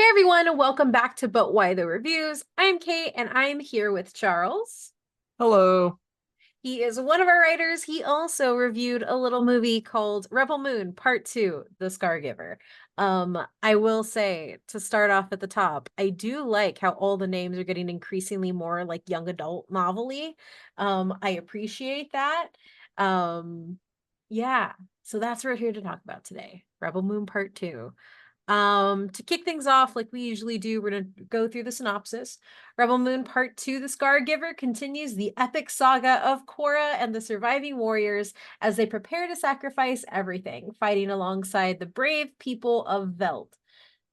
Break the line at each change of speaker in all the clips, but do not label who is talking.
Everyone, and welcome back to But Why the Reviews. I'm Kate, and I'm here with Charles.
Hello.
He is one of our writers. He also reviewed a little movie called Rebel Moon Part 2, The Scargiver. I will say, to start off at the top, I do like how all the names are getting increasingly more like young adult novel-y. I appreciate that. Um, yeah, so that's what we're here to talk about today. Rebel Moon Part 2. To kick things off, like we usually do, we're going to go through the synopsis. Rebel Moon Part 2, The Scargiver, continues the epic saga of Kora and the surviving warriors as they prepare to sacrifice everything, fighting alongside the brave people of Veld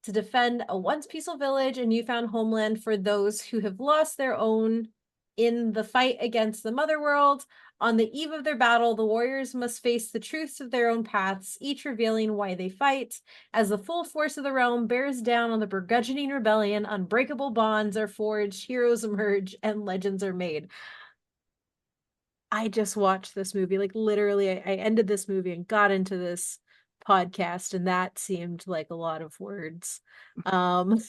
to defend a once peaceful village and newfound homeland for those who have lost their own in the fight against the Mother World. On the eve of their battle, the warriors must face the truths of their own paths, each revealing why they fight. As the full force of the realm bears down on the burgeoning rebellion, unbreakable bonds are forged, heroes emerge, and legends are made. I just watched this movie, like literally, I ended this movie and got into this podcast, and that seemed like a lot of words. Um,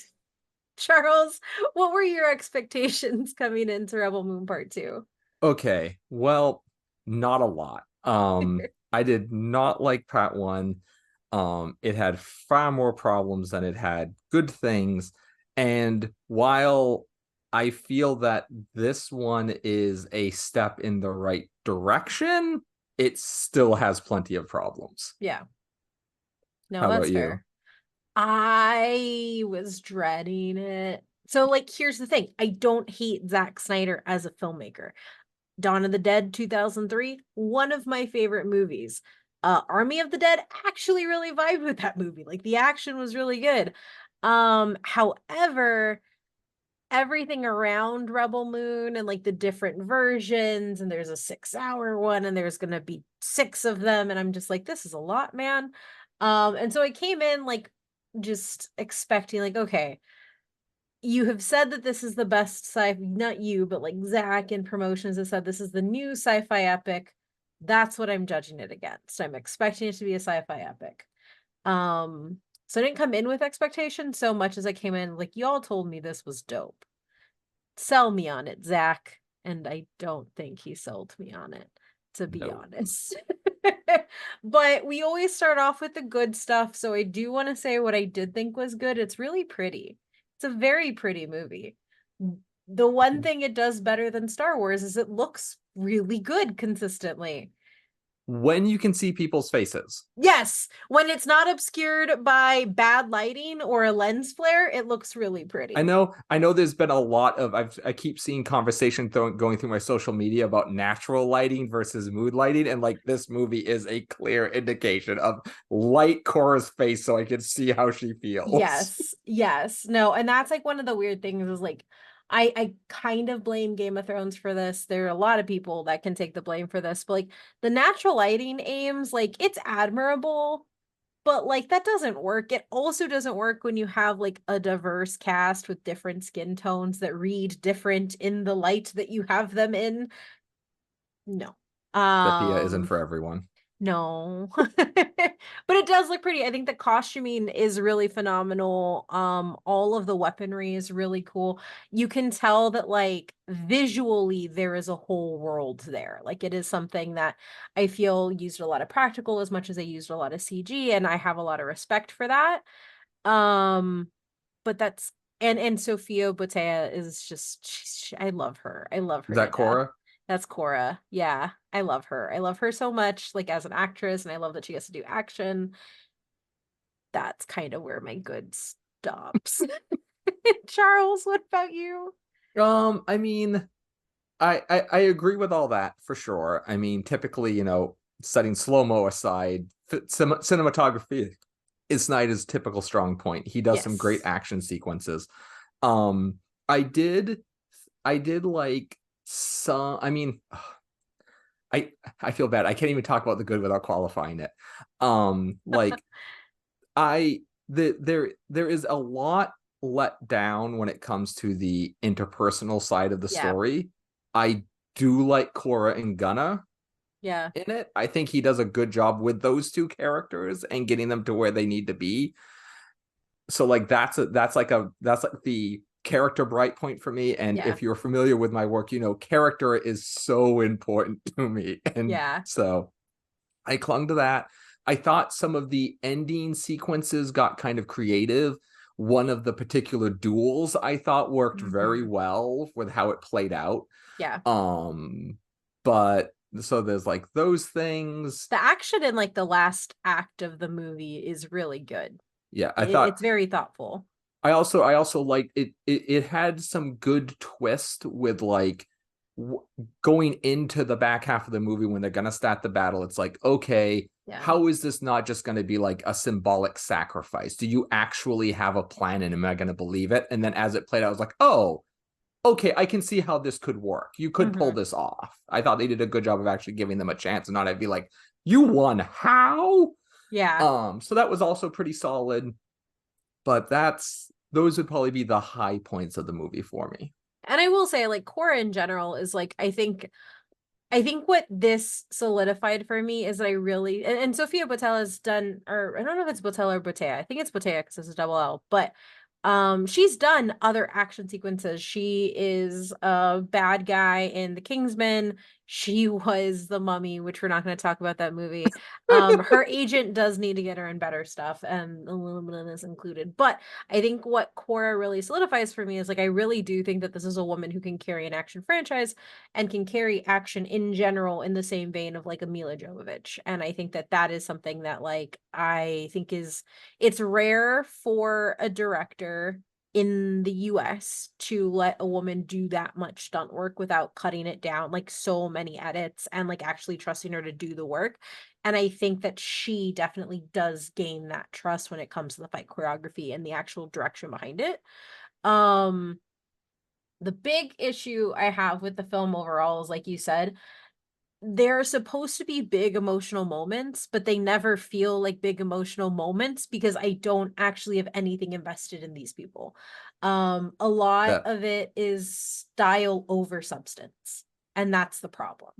Charles, what were your expectations coming into Rebel Moon Part 2?
Okay. Well, not a lot. I did not like part one. It had far more problems than it had good things. And while I feel that this one is a step in the right direction, it still has plenty of problems.
Yeah, no,
How
that's
about you?
fair. I was dreading it. So, like, here's the thing. I don't hate Zack Snyder as a filmmaker. Dawn of the Dead 2003, one of my favorite movies. Army of the Dead actually really vibed with that movie. Like the action was really good. However, everything around Rebel Moon and like the different versions, and there's a 6 hour one, and there's gonna be six of them, and I'm just like, this is a lot, man. And so I came in like just expecting, like, okay, you have said that this is the best sci not you, but like Zach in promotions has said this is the new sci-fi epic. That's what I'm judging it against. I'm expecting it to be a sci-fi epic. So I didn't come in with expectations so much as I came in like, y'all told me this was dope. Sell me on it, Zach. And I don't think he sold me on it, to be
No.
honest. But we always start off with the good stuff. So I do want to say what I did think was good. It's really pretty. It's a very pretty movie. The one thing it does better than Star Wars is it looks really good consistently.
When you can see people's faces.
Yes, when it's not obscured by bad lighting or a lens flare, it looks really pretty.
I know there's been a lot of I keep seeing conversation going through my social media about natural lighting versus mood lighting, and like this movie is a clear indication of light Cora's face so I can see how she feels.
Yes, yes. No, and that's like one of the weird things is like I kind of blame Game of Thrones for this. There are a lot of people that can take the blame for this, but like the natural lighting aims, like it's admirable, but like that doesn't work. It also doesn't work when you have like a diverse cast with different skin tones that read different in the light that you have them in. No.
Cynthia isn't
Um
for everyone.
no. But it does look pretty. I think the costuming is really phenomenal. All of the weaponry is really cool. You can tell that like visually there is a whole world there. Like it is something that I feel used a lot of practical as much as they used a lot of CG, and I have a lot of respect for that. Um, but that's and Sophia Boutella is just I love her. I love
Is
her to
that
death.
Cora?
That's Cora. Yeah, I love her. I love her so much, like as an actress, and I love that she gets to do action. That's kind of where my good stops. Charles, what about you?
I mean, I agree with all that for sure. I mean, typically, setting slow-mo aside, cinematography is Snyder's typical strong point. He does some great
Yes.
action sequences. Um, I did I did like some. I mean, I I feel bad. I can't even talk about the good without qualifying it. Like I there is a lot let down when it comes to the interpersonal side of the
Yeah.
story. I do like Cora and Gunna
Yeah.
in it. I think he does a good job with those two characters and getting them to where they need to be. so like that's like the character bright point for me. And
Yeah.
if you're familiar with my work, character is so important to me. And
Yeah.
so I clung to that. I thought some of the ending sequences got kind of creative. One of the particular duels I thought worked very
Hmm.
well with how it played out.
Yeah.
Um, but so there's like those things.
The action in like the last act of the movie is really good.
Yeah, I thought
It's very thoughtful.
I also liked it, it had some good twist with like w- going into the back half of the movie when they're gonna start the battle. It's like, okay,
Yeah.
how is this not just going to be like a symbolic sacrifice? Do you actually have a plan, and am I going to believe it? And then as it played out, I was like, oh, okay, I can see how this could work. You could pull
Hmm.
this off. I thought they did a good job of actually giving them a chance, and not I'd be like, you won how?
Yeah.
So that was also pretty solid. But those would probably be the high points of the movie for me.
And I will say, like, Kora in general is like, I think what this solidified for me is that I really and Sophia Boutella has done, or I don't know if it's Boutella or Botea. I think it's Botea because it's a double L, but she's done other action sequences. She is a bad guy in The Kingsman. She was the Mummy, which we're not going to talk about that movie. Her agent does need to get her in better stuff, and a little bit of this included. But I think what Cora really solidifies for me is like I really do think that this is a woman who can carry an action franchise and can carry action in general in the same vein of like a Mila Jovovich. And I think that that is something that like I think is it's rare for a director in the US to let a woman do that much stunt work without cutting it down like so many edits and like actually trusting her to do the work. And I think that she definitely does gain that trust when it comes to the fight choreography and the actual direction behind it. Um the big issue I have with the film overall is, like you said, they're supposed to be big emotional moments, but they never feel like big emotional moments because I don't actually have anything invested in these people. A lot
That
of it is style over substance, and that's the problem.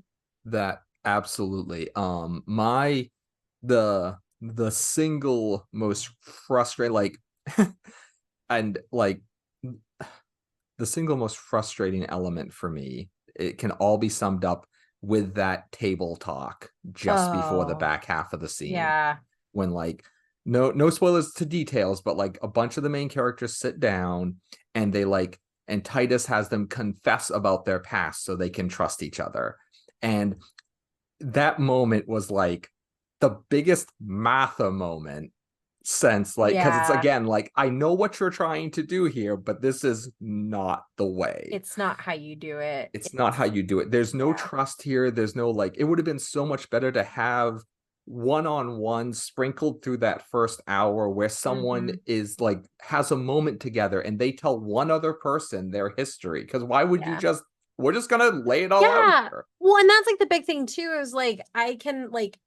that absolutely. My the single most frustrating like and like the single most frustrating element for me, it can all be summed up with that table talk just before the
Oh,
back half of the scene,
yeah,
when like no spoilers to details, but like a bunch of the main characters sit down and they like and Titus has them confess about their past so they can trust each other. And that moment was like the biggest Martha moment sense, like, because it's
yeah.
again like, I know what you're trying to do here, but this is not the way.
It's not how you do it.
It's not how you do it. There's no
Yeah.
trust here. There's no like, it would have been so much better to have one-on-one sprinkled through that first hour where someone
Hmm.
is like has a moment together and they tell one other person their history. Because why would you
Yeah.
just, we're just gonna lay it all out
Yeah.
here.
Well, and that's like the big thing too is like I can like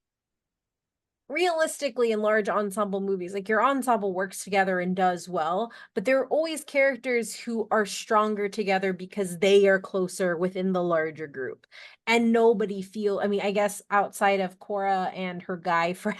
realistically in large ensemble movies like your ensemble works together and does well, but there are always characters who are stronger together because they are closer within the larger group, and nobody feel, I mean, I guess outside of Cora and her guy friend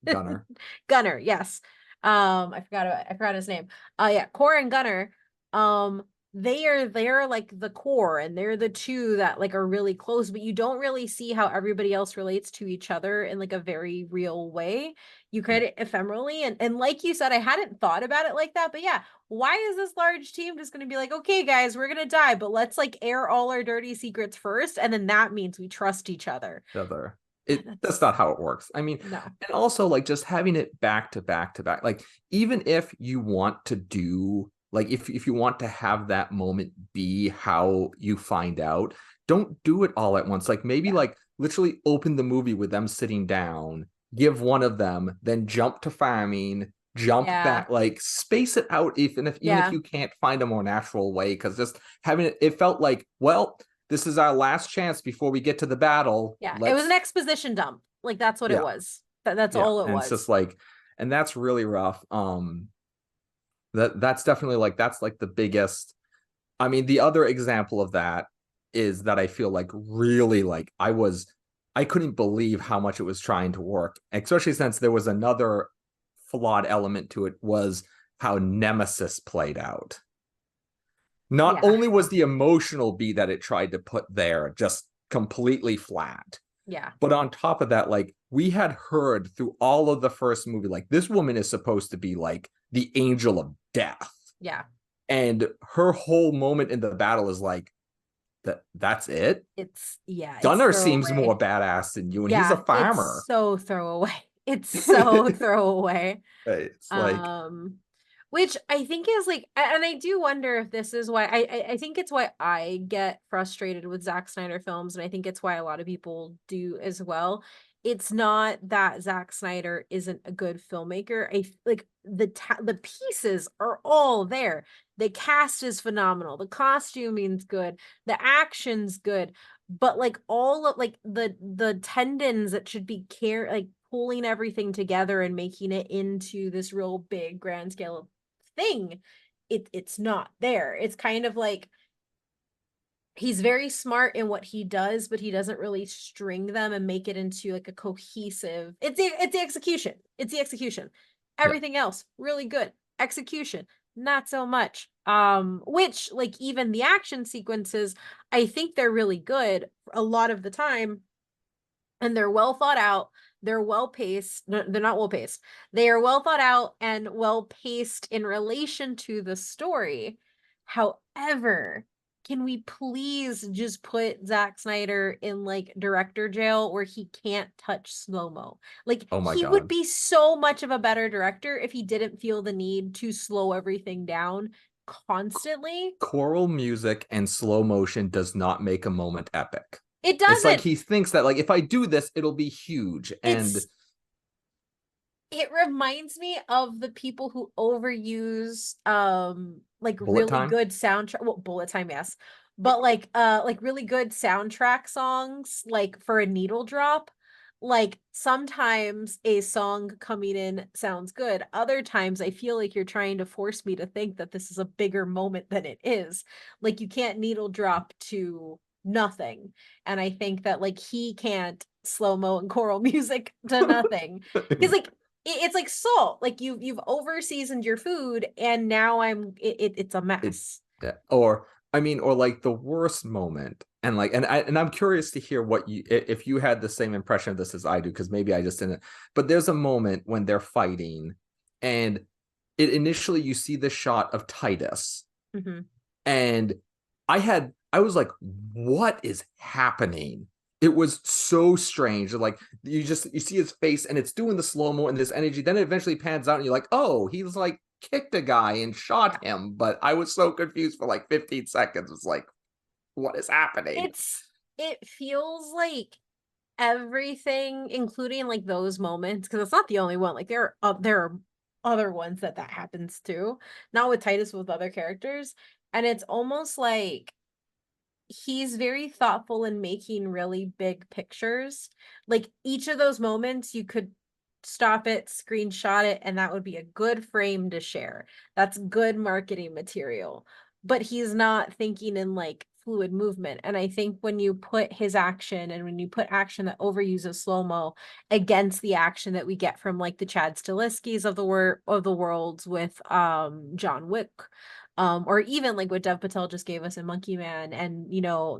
Gunner.
Gunner, yes. I forgot his name. Yeah, Cora and Gunner. Um, they're like the core, and they're the two that like are really close, but you don't really see how everybody else relates to each other in like a very real way. You
Yeah.
create it ephemerally, and like you said, I hadn't thought about it like that, but yeah, why is this large team just gonna be like, okay, guys, we're gonna die, but let's like air all our dirty secrets first, and then that means we trust each other.
Other. That's
That's
not how it works. I mean,
no.
and also like just having it back to back to back. Like even if you want to do like if you want to have that moment be how you find out, don't do it all at once. Like maybe
Yeah.
like literally open the movie with them sitting down, give one of them, then jump to farming, jump
Yeah.
back, like space it out even if
Yeah.
you can't find a more natural way. Because just having it felt like, well, this is our last chance before we get to the battle.
Yeah. It was an
Let's,
exposition dump. Like that's what it
yeah,
was. That's
yeah.
all it
And it's just
was.
like, and that's really rough. That's definitely like, that's like the biggest. I mean, the other example of that is that I feel like really like I couldn't believe how much it was trying to work, especially since there was another flawed element to it, was how Nemesis played out. Not
Yeah.
only was the emotional beat that it tried to put there just completely flat,
Yeah.
but on top of that, like we had heard through all of the first movie, like this woman is supposed to be like the angel of death.
Yeah.
And her whole moment in the battle is like, that's it.
It's
Gunnar seems more
throwaway.
badass than you, and he's a
Yeah, it's
farmer.
so throwaway. It's so throwaway.
It's like,
Um, which I think is like, and I do wonder if this is why I think it's why I get frustrated with Zack Snyder films, and I think it's why a lot of people do as well. It's not that Zack Snyder isn't a good filmmaker. Like the pieces are all there. The cast is phenomenal. The costuming's good. The action's good. But like all of like the tendons that should be like pulling everything together and making it into this real big grand scale thing, it's not there. It's kind of like he's very smart in what he does, but he doesn't really string them and make it into like a cohesive. It's the execution. It's the execution.
yeah.
Everything else really good. Execution not so much. Which like even the action sequences, I think they're really good a lot of the time, and they're well thought out. They're well paced. No, they're not well paced. They are well thought out and well paced in relation to the story. However, can we please just put Zack Snyder in like director jail where he can't touch slow mo? Like,
Oh my
he would
God.
be so much of a better director if he didn't feel the need to slow everything down constantly.
Choral music and slow motion does not make a moment epic.
It
It's like
doesn't.
he thinks that like if I do this, it'll be huge. And
It's it reminds me of the people who overuse like
bullet
really
time.
good soundtrack, well, bullet time, yes, but like really good soundtrack songs like for a needle drop. Like sometimes a song coming in sounds good, other times I feel like you're trying to force me to think that this is a bigger moment than it is. Like you can't needle drop to nothing, and I think that like he can't slow mo and choral music to nothing, because like it's like salt. Like you've over seasoned your food, and now it's a
it,
mess.
or I mean, or like the worst moment, and like, and I'm curious to hear what you if you had the same impression of this as I do, because maybe I just didn't. But there's a moment when they're fighting, and it initially you see the shot of Titus,
Hmm.
and I was like, what is happening? It was so strange. Like you see his face and it's doing the slow-mo and this energy. Then it eventually pans out and you're like, oh, he's like kicked a guy and
Yeah.
shot him. But I was so confused for like 15 seconds. It's like, what is happening?
It's it feels like everything, including like those moments, because it's not the only one. Like there are other ones that happens too. Not with Titus, with other characters, and it's almost like he's very thoughtful in making really big pictures. Like each of those moments, you could stop it, screenshot it, and that would be a good frame to share. That's good marketing material. But he's not thinking in like fluid movement. And I think when you put his action and when you put action that overuses slow-mo against the action that we get from like the Chad Stileski's of the worlds with John Wick, or even like what Dev Patel just gave us in Monkey Man, and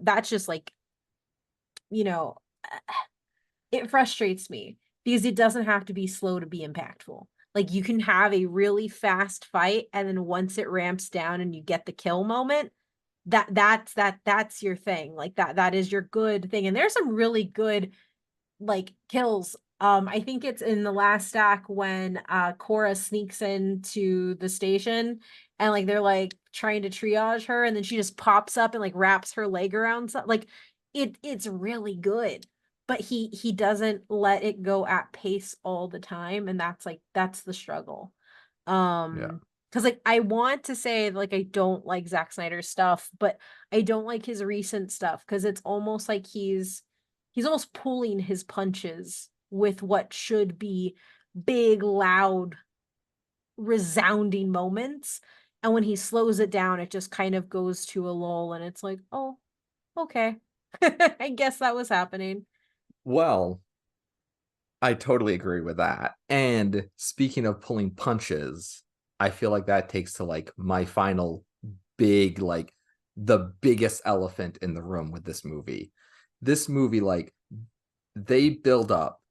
that's just like, you know, it frustrates me because it doesn't have to be slow to be impactful. Like you can have a really fast fight, and then once it ramps down and you get the kill moment, that's your thing. Like that is your good thing. And there's some really good like kills. I think it's in the last act when Kora sneaks into the station, and like they're like trying to triage her, and then she just pops up and like wraps her leg around like it's really good. But he doesn't let it go at pace all the time, and that's the struggle.
Yeah.
Because like I want to say like I don't like Zack Snyder's stuff, but I don't like his recent stuff because it's almost like he's almost pulling his punches with what should be big, loud, resounding moments. And when he slows it down, it just kind of goes to a lull, and it's like, oh, okay. I guess that was happening.
Well, I totally agree with that. And speaking of pulling punches, I feel like that takes to like my final big, like the biggest elephant in the room with this movie. This movie, like, they build up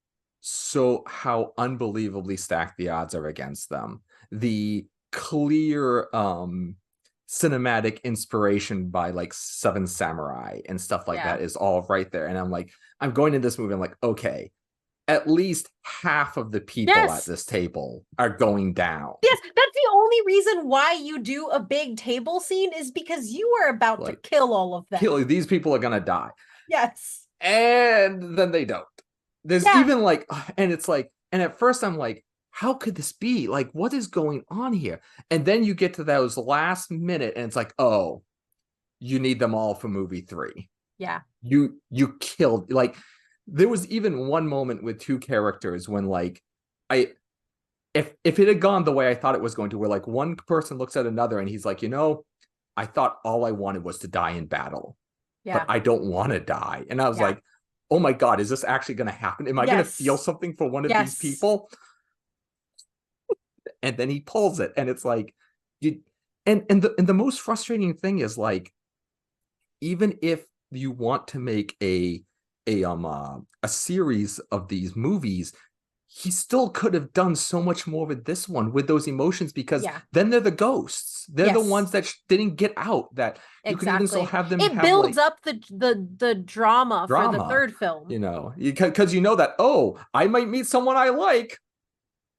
so how unbelievably stacked the odds are against them. The clear cinematic inspiration by like Seven Samurai and stuff like
Yeah.
that is all right there. And I'm like, I'm going to this movie, I'm like, okay, at least half of the people at
Yes.
this table are going down.
Yes, that's the only reason why you do a big table scene is because you are about to
Like,
kill all of them.
kill these people are gonna die.
Yes.
And then they don't. There's
Yeah.
even like, and it's like, and at first I'm like, how could this be? Like, what is going on here? And then you get to those last minute, and it's like, oh, you need them all for movie 3.
Yeah.
You killed, like, there was even one moment with 2 characters when like I if it had gone the way I thought it was going to, where like one person looks at another and he's like, I thought all I wanted was to die in battle, but
Yeah.
I don't want to die. And I was
Yeah.
like, oh my God, is this actually going to happen? Am I going to feel
Yes.
something for one of these
Yes.
people? And then he pulls it, and it's like, you, and the most frustrating thing is like, even if you want to make a series of these movies, he still could have done so much more with this one with those emotions, because
Yeah.
then they're the ghosts. They're the
Yes.
ones that didn't get out, that you could even still
Exactly.
have them
It
have
builds
like
up the drama for the
drama,
third film.
because that, oh, I might meet someone I like.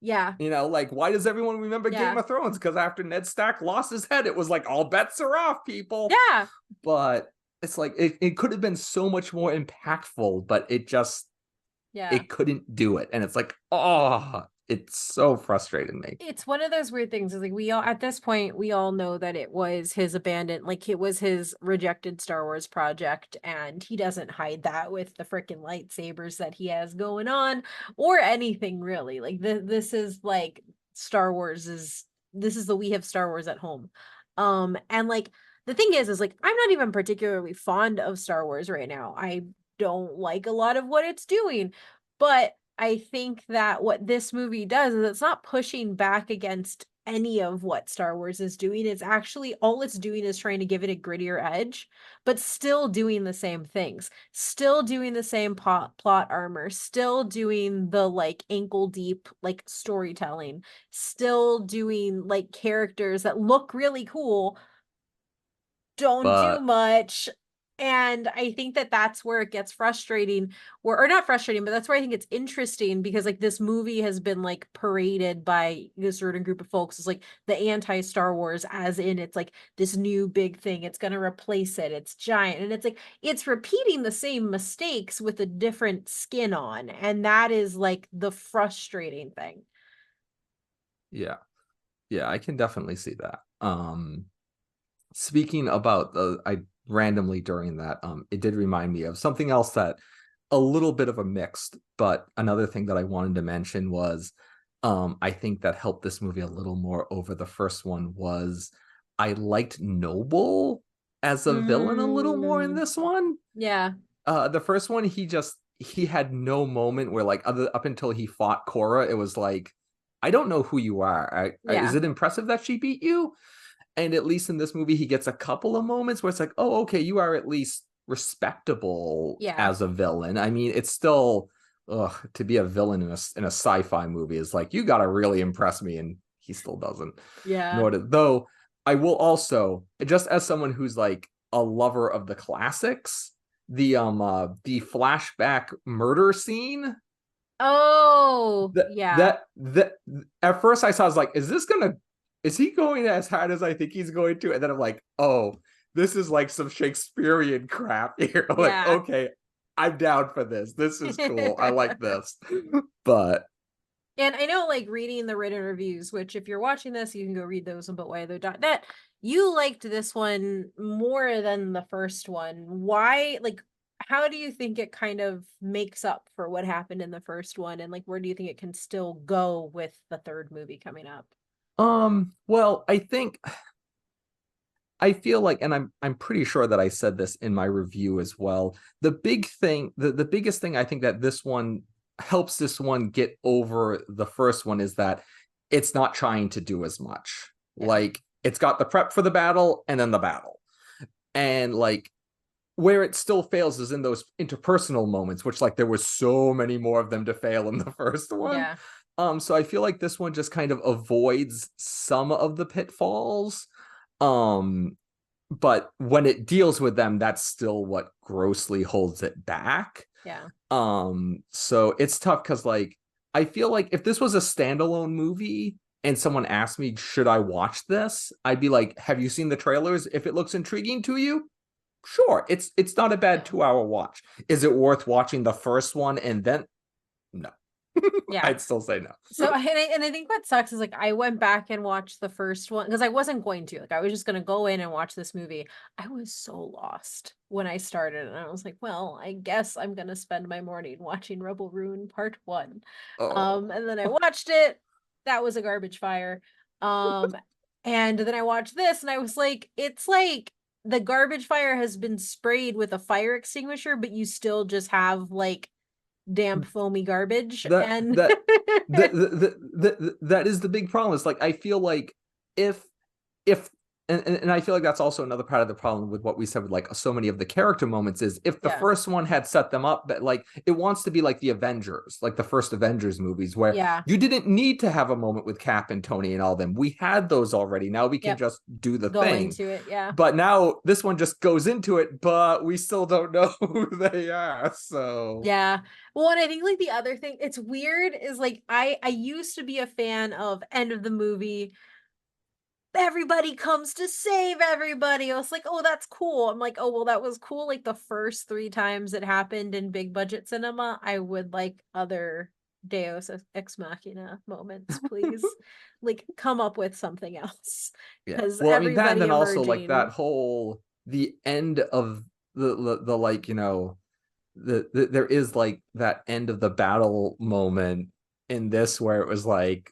Yeah.
Like, why does everyone remember Game
Yeah.
of Thrones? Because after Ned Stark lost his head, it was like all bets are off, people.
Yeah.
But it's like it could have been so much more impactful, but
Yeah.
it couldn't do it. And it's like, oh, it's so frustrating me.
It's one of those weird things. Is like we all at this point we all know that it was his abandoned, like it was his rejected Star Wars project, and he doesn't hide that with the freaking lightsabers that he has going on or anything really. Like this is like Star Wars is this is the we have Star Wars at home. And like the thing is like I'm not even particularly fond of Star Wars right now. I don't like a lot of what it's doing, but I think that what this movie does is it's not pushing back against any of what Star Wars is doing. It's actually all it's doing is trying to give it a grittier edge, but still doing the same things, still doing the same plot armor, still doing the like ankle deep like storytelling, still doing like characters that look really cool, don't do
But
much. And I think that that's where it gets frustrating, or not frustrating, but that's where I think it's interesting because like this movie has been like paraded by this certain group of folks as like the anti-Star Wars, as in it's like this new big thing, it's going to replace it, it's giant, and it's like it's repeating the same mistakes with a different skin on, and that is like the frustrating thing.
yeah, yeah, I can definitely see that. Speaking about I randomly during that, it did remind me of something else, that a little bit of a mixed, but another thing that I wanted to mention was, I think that helped this movie a little more over the first one was, I liked Noble as a villain a little more in
Mm,
this one.
yeah,
The first one, he had no moment where like, up until he fought Kora, it was like, I don't know who you are. Is
yeah,
it impressive that she beat you? And at least in this movie, he gets a couple of moments where it's like, oh, okay, you are at least respectable
yeah,
as a villain. I mean, it's still, to be a villain in a sci-fi movie is like, you gotta really impress me, and he still doesn't.
yeah.
Nor did, though I will also, just as someone who's like a lover of the classics, the flashback murder scene,
Oh,
that
yeah.
that at first I saw, I was like, is he going as hard as I think he's going to? And then I'm like, oh, this is like some Shakespearean crap here. I'm like,
Yeah.
okay, I'm down for this. This is cool. I like this. But
And I know, like, reading the written reviews, which if you're watching this, you can go read those on butwhytho.net. You liked this one more than the first one. Why? Like, how do you think it kind of makes up for what happened in the first one? And, like, where do you think it can still go with the third movie coming up?
well, I feel like, and I'm pretty sure that I said this in my review as well. The biggest thing I think that this one helps this one get over the first one is that it's not trying to do as much.
Yeah.
Like it's got the prep for the battle and then the battle. And like where it still fails is in those interpersonal moments, which like there was so many more of them to fail in the first one.
Yeah.
So I feel like this one just kind of avoids some of the pitfalls. Um, but when it deals with them, that's still what grossly holds it back.
Yeah.
So it's tough because like I feel like if this was a standalone movie and someone asked me, should I watch this? I'd be like, have you seen the trailers? If it looks intriguing to you, sure. It's not a bad
Yeah.
2 hour watch. Is it worth watching the first one and then no?
Yeah.
I'd still say no.
So and I think what sucks is like I went back and watched the first one because I wasn't going to. Like I was just gonna go in and watch this movie. I was so lost when I started and I was like, well, I guess I'm gonna spend my morning watching Rebel Rune Part 1.
Oh,
And then I watched it. That was a garbage fire. Um and then I watched this and I was like, it's like the garbage fire has been sprayed with a fire extinguisher, but you still just have like damp foamy garbage
that
and
that that is the big problem. It's like I feel like if if and I feel like that's also another part of the problem with what we said with like so many of the character moments is if the
yeah.
first one had set them up that like it wants to be like the Avengers, like the first Avengers movies where
Yeah.
you didn't need to have a moment with Cap and Tony and all them. We had those already. Now we can
Yep.
just do the
Go
thing.
into it. Yeah.
But now this one just goes into it, but we still don't know who they are. So
Yeah. Well, and I think like the other thing, it's weird is like I used to be a fan of end of the movie. Everybody comes to save everybody. I was like, oh, that's cool. I'm like, oh, well, that was cool. Like the first three times it happened in big budget cinema. I would like other Deus Ex Machina moments, please. Like, come up with something else.
yeah.
Because
Well, I mean that and
everybody
then also like that
emerging.
whole the end of the like, there is like that end of the battle moment in this where it was like,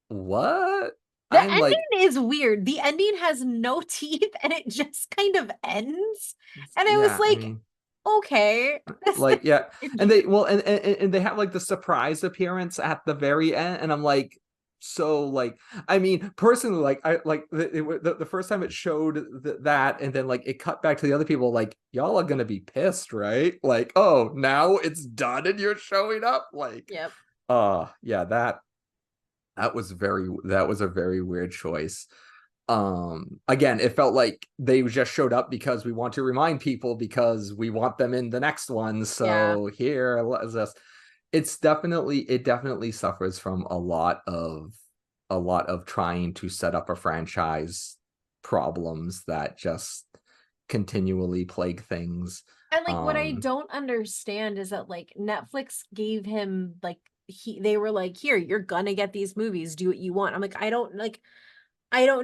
what?
The
I'm like,
ending is weird. The ending has no teeth and it just kind of ends. And I was
yeah, I
like,
mean,
okay, that's
like, yeah. And
strange.
they, well, and they have like the surprise appearance at the very end. And I'm like, so like, I mean, personally, like, I like the first time it showed that, and then like it cut back to the other people, like, y'all are gonna be pissed, right? Like, oh, now it's done and you're showing up. Like,
Yep.
yeah, that was a very weird choice. Again, it felt like they just showed up because we want to remind people because we want them in the next one.
Yeah.
So here, let's just it definitely suffers from a lot of trying to set up a franchise problems that just continually plague things.
And like what I
um
don't understand is that like Netflix gave him like they were like, here, you're gonna get these movies, do what you want. I'm like, I don't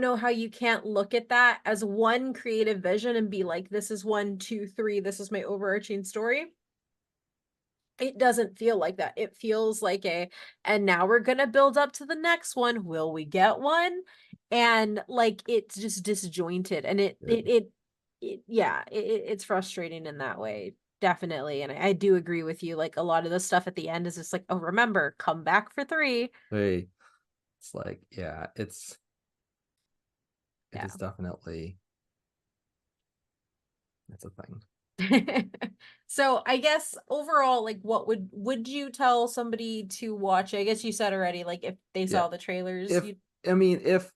know how you can't look at that as one creative vision and be like, this is one, two, three, this is my overarching story. It doesn't feel like that. It feels like and now we're gonna build up to the next one. Will we get one? And like it's just disjointed and yeah, it's frustrating in that way. Definitely. And I do agree with you. Like a lot of the stuff at the end is just like, oh, remember, come back for three.
they it's like, yeah, it
Yeah.
is definitely it's a thing.
So I guess overall, like what would you tell somebody to watch? I guess you said already, like if they
Yeah.
saw the trailers,
if
you
I mean if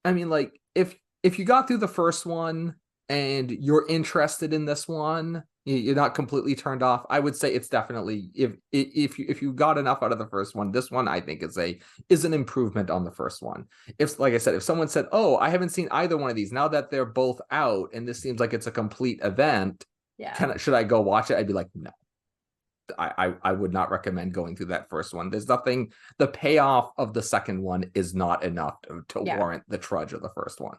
I mean like if you got through the first one and you're interested in this one, you're not completely turned off. I would say it's definitely if you got enough out of the first one, this one I think is an improvement on the first one. If like I said, if someone said, "Oh, I haven't seen either one of these," now that they're both out and this seems like it's a complete event,
yeah.
should I go watch it? I'd be like, no. I would not recommend going through that first one. There's nothing. The payoff of the second one is not enough to
Yeah.
warrant the trudge of the first one.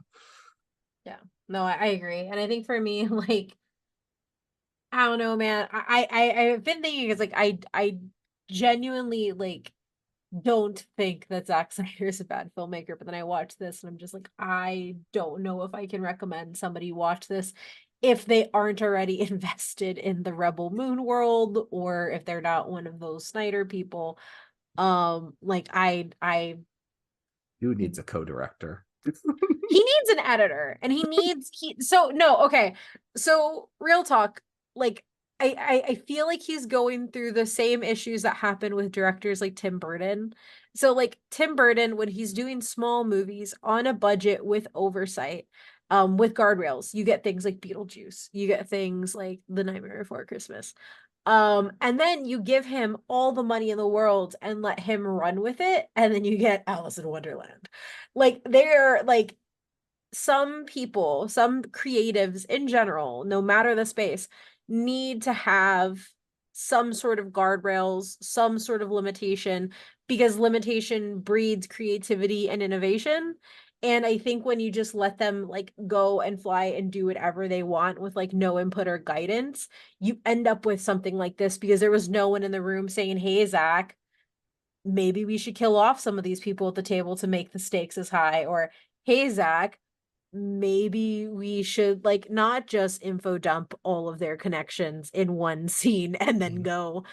Yeah. No, I agree. And I think for me, like, I don't know, man. I've been thinking it's like I genuinely like don't think that Zack Snyder is a bad filmmaker, but then I watch this and I'm just like, I don't know if I can recommend somebody watch this if they aren't already invested in the Rebel Moon world or if they're not one of those Snyder people. Like I
Who needs a co-director?
He needs an editor and so no, okay. So real talk, like I feel like he's going through the same issues that happen with directors like Tim Burton. So like Tim Burton, when he's doing small movies on a budget with oversight, with guardrails, you get things like Beetlejuice, you get things like The Nightmare Before Christmas. And then you give him all the money in the world and let him run with it, and then you get Alice in Wonderland. Like they're like some people, some creatives in general, no matter the space, need to have some sort of guardrails, some sort of limitation, because limitation breeds creativity and innovation. And I think when you just let them like go and fly and do whatever they want with like no input or guidance, you end up with something like this because there was no one in the room saying, "Hey, Zach, maybe we should kill off some of these people at the table to make the stakes as high," or "Hey, Zach, maybe we should like not just info dump all of their connections in one scene and then go."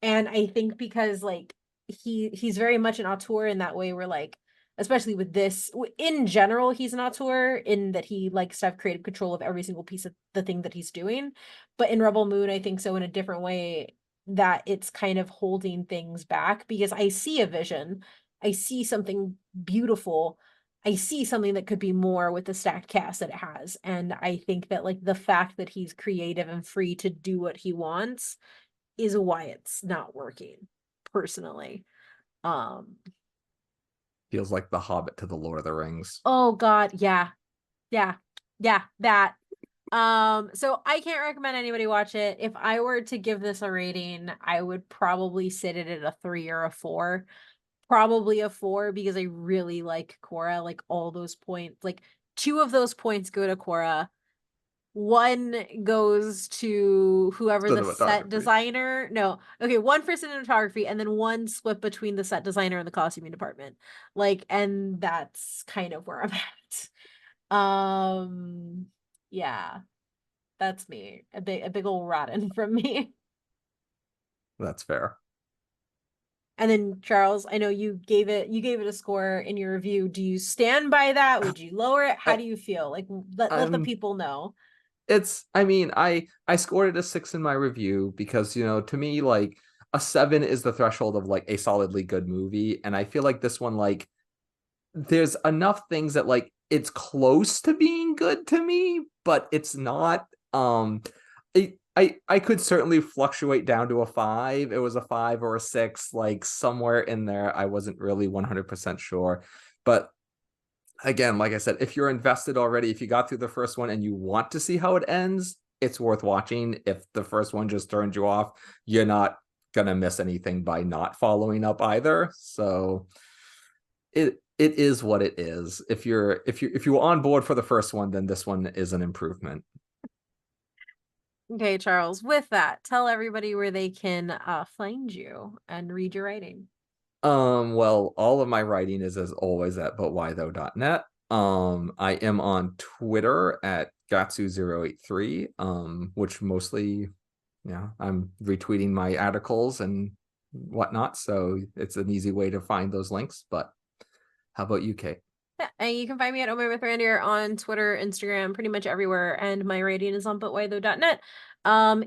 And I think because like he's very much an auteur in that way, where like especially with this in general, he's an auteur in that he likes to have creative control of every single piece of the thing that he's doing. But in Rebel Moon, I think so in a different way, that it's kind of holding things back because I see a vision, I see something beautiful, I see something that could be more with the stacked cast that it has. And I think that like the fact that he's creative and free to do what he wants is why it's not working personally. Um
Feels like The Hobbit to the Lord of the Rings.
oh God, yeah. Yeah. Yeah, that. So I can't recommend anybody watch it. If I were to give this a rating, I would probably sit it at a 3 or a 4. Probably a 4 because I really like Kora. Like all those points, like two of those points go to Kora. One goes to whoever the set
Cinematography.
designer. No, okay, one for cinematography, and then one split between the set designer and the costuming department. Like, and that's kind of where I'm at. Yeah, that's me. A big old rotten from me.
That's fair.
And then Charles, I know you gave it a score in your review. Do you stand by that? Would you lower it? How
I
do you feel? Like let the
I'm
people know.
it's I mean, I scored it a 6 in my review because, to me, like, a 7 is the threshold of like a solidly good movie, and I feel like this one, like, there's enough things that like it's close to being good to me, but it's not. I could certainly fluctuate down to a 5. It was a 5 or a 6, like somewhere in there. I wasn't really 100% sure, but again, like I said, if you're invested already, if you got through the first one and you want to see how it ends, it's worth watching. If the first one just turned you off, you're not gonna miss anything by not following up either. So it is what it is. If you were on board for the first one, then this one is an improvement.
Okay, Charles, with that, tell everybody where they can find you and read your writing.
Well, all of my writing is as always at butwhythough.net. I am on Twitter at Gatsu083, which mostly, I'm retweeting my articles and whatnot, so it's an easy way to find those links. But how about you, Kate?
Yeah, and you can find me at Omar with Randier on Twitter, Instagram, pretty much everywhere. And my rating is on butwhythough.net.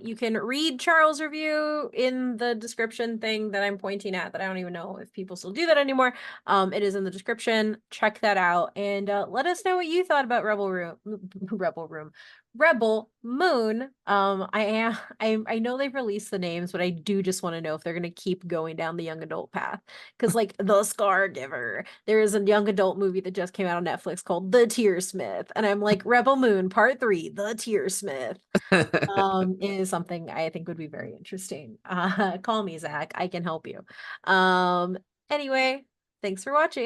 You can read Charles' review in the description thing that I'm pointing at that I don't even know if people still do that anymore. It is in the description. Check that out and let us know what you thought about Rebel Moon. I know they've released the names, but I do just want to know if they're gonna keep going down the young adult path. Because like The Scargiver, there is a young adult movie that just came out on Netflix called The Tearsmith, and I'm like Rebel Moon Part 3, The Tearsmith, is something I think would be very interesting. Call me Zach, I can help you. Anyway, thanks for watching.